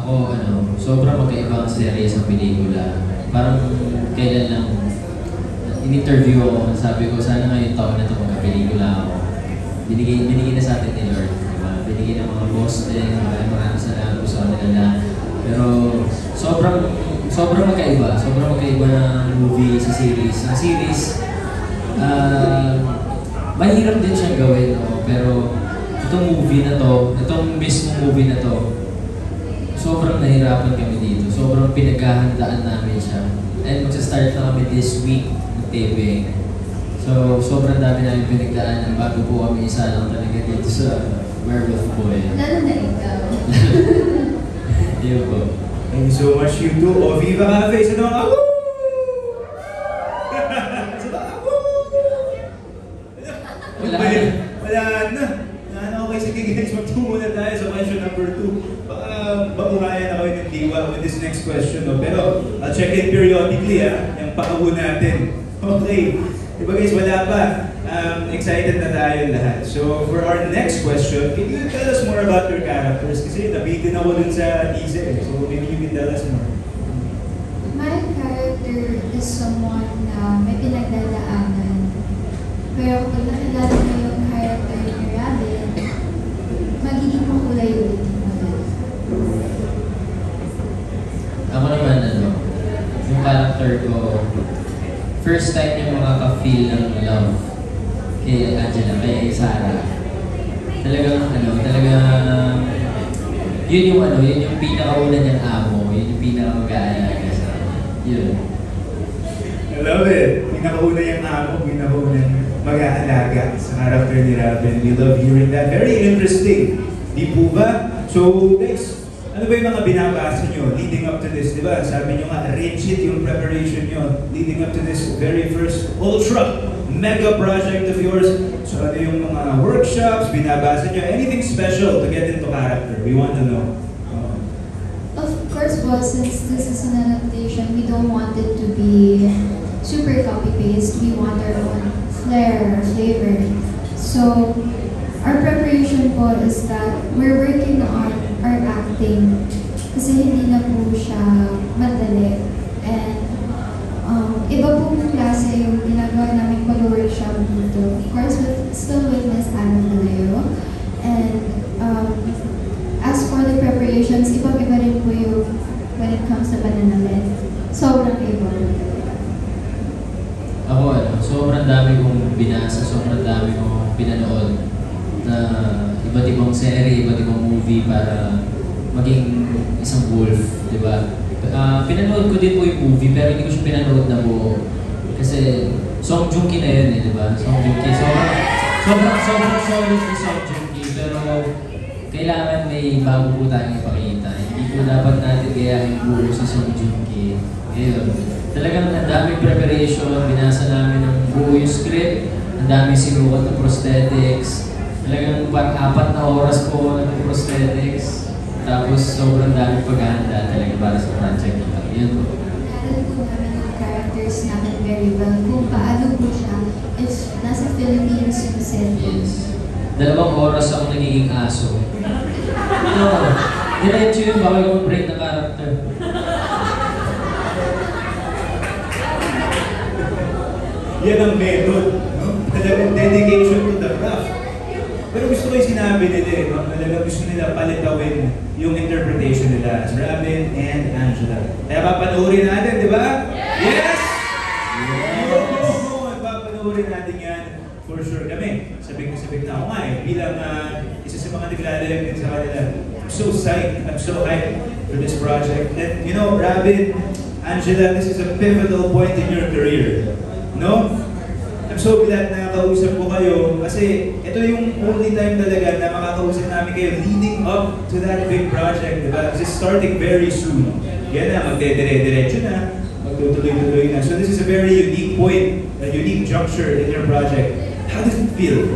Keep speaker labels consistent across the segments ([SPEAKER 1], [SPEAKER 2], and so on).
[SPEAKER 1] Ako, sobrang magkaiba ang serye sa pelikula. Parang kailan lang in-interview ako, sabi ko, sana ngayong taon na ito magka-pelikula ako. Binigay na sa atin ni Lord, diba? Binigay ng mga boss din, maraming salamat po sa kanila lahat. Pero sobrang magkaiba ng movie sa series. Ang series, mahirap din siyang gawin, no? Pero itong movie na to, itong mismong movie na to, sobrang nahirapan kami dito. Sobrang pinaghahandaan namin siya. And magsa-start na kami this week ng taping. So, sobrang dami namin pinagdaanan bago po kami isa lang talaga dito sa Werewolf Boy.
[SPEAKER 2] Lalo na ikaw.
[SPEAKER 1] Yun po.
[SPEAKER 3] Thank you so much, you two. O, Viva Cafe! Sa mga ako! Wala na. Okay, sige guys, magtungo na tayo sa question number 2. Baka babuhayan ako ng diwa with this next question. No? Pero I'll check it periodically, yung pakabu natin. Okay. Diba guys, wala pa. Excited na tayo lahat. So for our next question, can you tell us more about your characters? Kasi nabitin ako dun sa teaser. So maybe you can tell us more.
[SPEAKER 2] My character is someone na may pinagdadaanan. Pero kung nakilala mo yung character ni Robin, magiging makulay ulit yung
[SPEAKER 1] Ako naman, yung character ko, first time niya makaka-feel ng love kay Angela, kay Sarah. Talagang, yun yung pinakauna niyang amo, yun yung pinaka-mag-aalaga sa yun.
[SPEAKER 3] I love it. Pinakauna yung amo, pinakauna mag-aalaga sa character ni Robin. We love hearing that. Very interesting. Di po ba? So, guys, ano ba yung mga binabasa nyo leading up to this? Diba? Sabi nyo nga, rigid yung preparation nyo leading up to this very first ultra mega project of yours. So, ano yung mga workshops, binabasa nyo? Anything special to get into character? We want to know.
[SPEAKER 2] Of course, well, since this is an adaptation, we don't want it to be super copy-paste. We want our own flair, flavor. So, our preparation po is that we're working on our acting kasi hindi na po siya madali. And iba pong klase yung ginagawa namin pag-workshop dito. Of course, still with Miss Ana Malayo. And as for the preparations, ibang-iba rin po yung when it comes to Bananamen. Sobrang iba.
[SPEAKER 1] Ako, sobrang dami kong binasa, sobrang dami kong pinanood na iba't ibang serie, iba't ibang movie para maging isang wolf, di ba? Pinanood ko din po yung movie pero hindi ko siya pinanood na buo. Kasi Song Joong Ki na yun di ba? Song Joong Ki. Sobrang solid ni Song Joong Ki pero kailangan may bago po tayong ipakita. Hindi po dapat natin gayahin buo si Song Joong Ki. Ngayon, talagang ang daming preparation, binasa namin ng buo yung script, ang daming sinukat na prosthetics. Talagang 4 na oras po nag-prosthetics. Tapos sobrang daming paghahanda talaga para sa project ito. Yun po.
[SPEAKER 2] Alam po namin yung characters namin very well. Kung paano po siya, if nasa Philippines yung set.
[SPEAKER 1] Yes. 2 oras ako nagiging aso. Diretso yun, bawal ko mag-break ng character.
[SPEAKER 3] Yan ang method, no? Talagang dedication to the craft. Pero gusto ko yung sinabi nila, no? Talagang gusto nila palitawin yung interpretation nila as Robin and Angela. Kaya papanoorin natin, di ba? Yes! Oo, papanoorin natin yan for sure. Kami, sabik na ako nga bilang isa sa mga naglalagay din sa kanila. I'm so psyched, I'm so hyped for this project. And you know, Robin, Angela, this is a pivotal point in your career. No? I'm so glad na nakausap ko kayo kasi ito yung only time talaga na makakausap namin kayo leading up to that big project, diba? It's starting very soon. Yan na, magdedire-diretso na, magtutuloy-tuloy na. So this is a very unique point, a unique juncture in your project. How does it feel?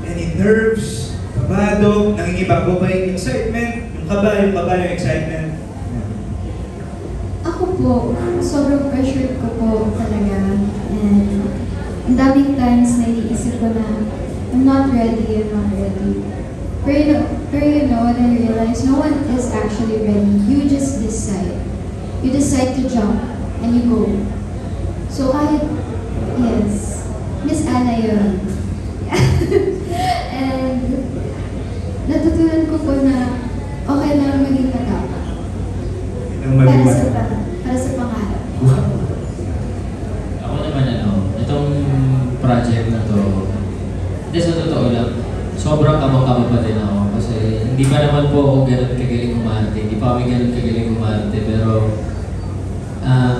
[SPEAKER 3] Any nerves? Kabado? Nangingiba ko ba yung excitement? Yung kaba, yung excitement?
[SPEAKER 2] Ako po, sobrang pressure ko po talaga. And ang daming times na iniisip ko na I'm not ready. Pero you know what I realized? No one is actually ready. You just decide. You decide to jump and you go. So kahit, yes, Miss Anna yun. And natutunan ko po na okay lang maging matapang. Para sa pangarap.
[SPEAKER 1] Ako naman itong project na to, hindi sa totoo lang, sobrang kabang-kaba pa din ako kasi hindi pa naman po ako ganun kagaling umarte, hindi pa kami ganun kagaling umarte, pero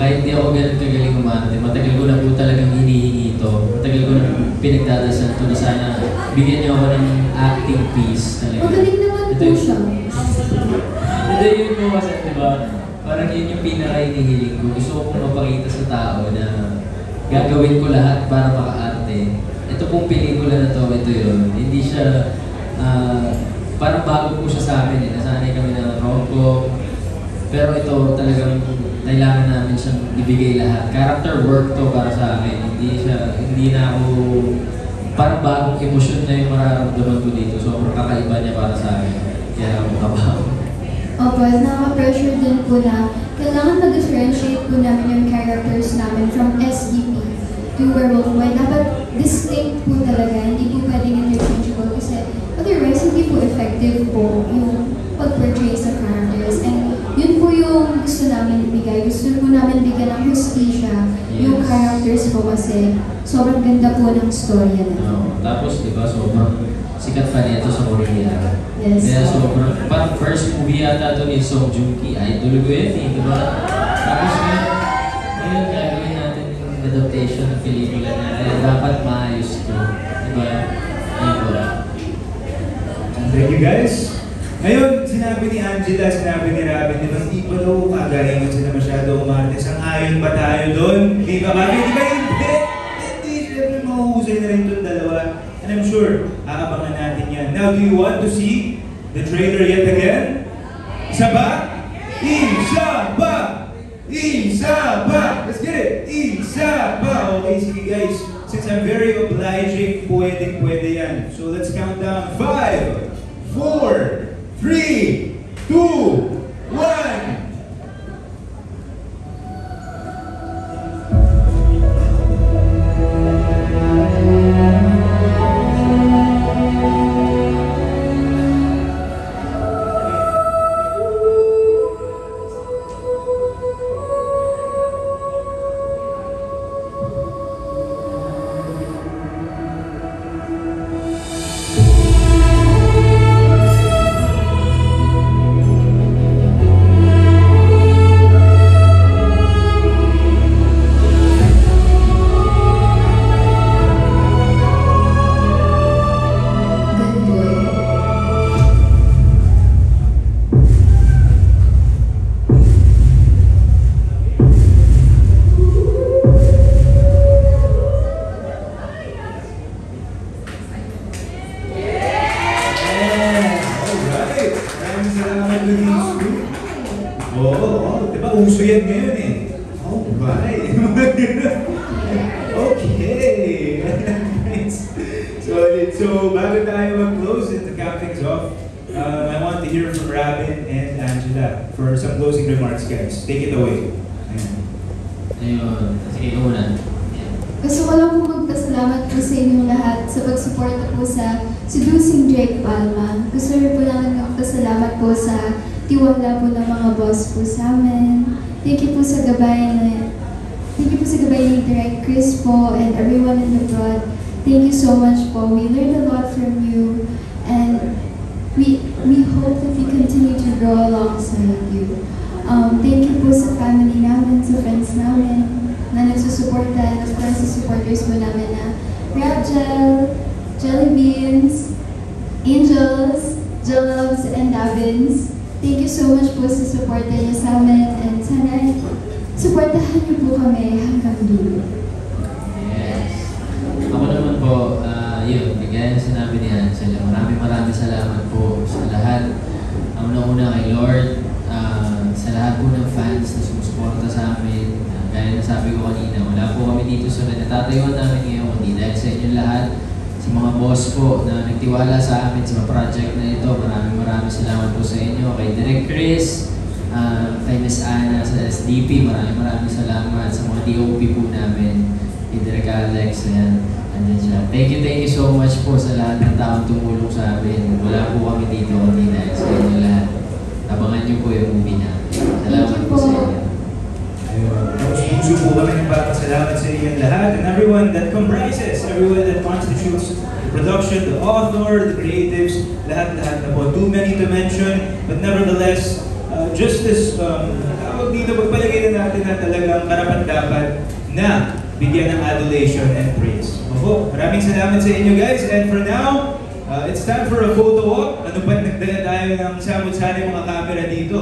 [SPEAKER 1] kahit hindi ako ganun kagaling umarte, matagal ko na po talagang hinihingi ito, matagal ko na pinagdadasal ito na sana bigyan niyo ako ng acting piece talaga.
[SPEAKER 2] Magaling naman po siya.
[SPEAKER 1] Hindi yun po kasi, diba, parang yun yung pinaka-hinihiling ko. Gusto ko pong mapakita sa tao na gagawin ko lahat para maka-arte. Ito pong pelikula na to, ito yun. Hindi siya, parang bago po siya sa amin. Nasanay kami ng rom-com. Pero ito talagang kailangan namin siyang ibigay lahat. Character work to para sa amin. Hindi na ako, parang bagong emosyon na yung mararamdaman ko dito. Sobrang kakaiba niya para sa amin. Kaya ako kabaho.
[SPEAKER 2] Opo, nakaka-pressure din po na kailangan mag-differentiate po namin yung characters namin from SDP to Werewolf Boy. Dapat distinct po talaga, hindi po pwedeng interchangeable kasi otherwise hindi po effective po yung pag-portray sa characters. And yun po yung gusto namin ibigay. Gusto po namin bigyan ng hustisya yung characters po kasi sobrang ganda po ng storya na.
[SPEAKER 1] Tapos diba, sobrang sikat pa nito sa Korea.
[SPEAKER 2] Yes.
[SPEAKER 1] Kaya sobrang, parang first movie yata ito ni Song Joong Ki, idol ko yun eh, diba? Tapos ngayon gagawin natin yung adaptation ng pelikula na kaya dapat maayos ito. Diba? Ayun po.
[SPEAKER 3] Thank you guys. Ngayon, sinabi ni Angela, sinabi ni Robin, di ba hindi pa daw kagalingan sila masyado umarte? Sang-ayon ba tayo doon? Di ba kami? Di ba hindi? Hindi, syempre mahuhusay na rin itong dalawa. And I'm sure, aabangan natin yan. Now, do you want to see the trailer yet again? Isa ba? Isa ba? Isa ba? Let's get it! Isa ba? Okay, sige guys. Since I'm very obliging, pwede yan. So let's count down. 5, 4, 3, 2, 1. Uso yan ngayon eh. Alright. Okay. Nice. So bago tayo mag-close and to cap things off, I want to hear from Robin and Angela for some closing remarks, guys. Take it away.
[SPEAKER 1] Ayun. Sige, ikaw muna.
[SPEAKER 2] Gusto ko lang po magpasalamat po sa inyong lahat sa pagsuporta po sa Seducing Drake Palma. Gusto rin po lang magpasalamat po sa tiwala po ng mga boss po sa amin. Thank you po sa gabay ni Direct Chris po and everyone in the prod. Thank you so much po. We learned a lot from you and we hope that we continue to grow alongside you. Thank you po sa family namin, sa friends namin na nagsusuporta, and of course sa supporters po namin na Rapgel, Jelly Beans, Angels, Joloves, and Davins. Thank you so much po sa suporta niyo sa amin and sana supportahan niyo po kami hanggang dulo.
[SPEAKER 1] Yes. Ako naman po, yun, gaya ng sinabi ni Angela, maraming salamat po sa lahat. Una-una kay Lord, sa lahat po ng fans na sumusuporta sa amin. Gaya na sabi ko kanina, wala po kami dito sa natatayuan namin ngayon, kundi dahil sa inyo lahat. sa mga boss po na nagtiwala sa amin sa project na ito. Maraming salamat po sa inyo. Kay Direk Chris, kay Miss Ana sa SDP, maraming salamat sa mga DOP po namin. Kay Direk Alex, ayan, andyan siya. Thank you so much po sa lahat ng taong tumulong sa amin. Wala po kami dito kundi dahil sa inyo lahat. Abangan niyo po yung movie na. Salamat po sa inyo.
[SPEAKER 3] Puso po kami nagpapasalamat sa inyong lahat and everyone that comprises, everyone that constitutes the production, the author, the creatives, lahat na po. Too many to mention, but nevertheless, just as tawag dito, magpalagay na natin na talagang karapat-dapat na bigyan ng adulation and praise. Opo, maraming salamat sa inyo guys, and for now, it's time for a photo op. Ano ba't nagdala tayo ng samot-sana mga camera dito?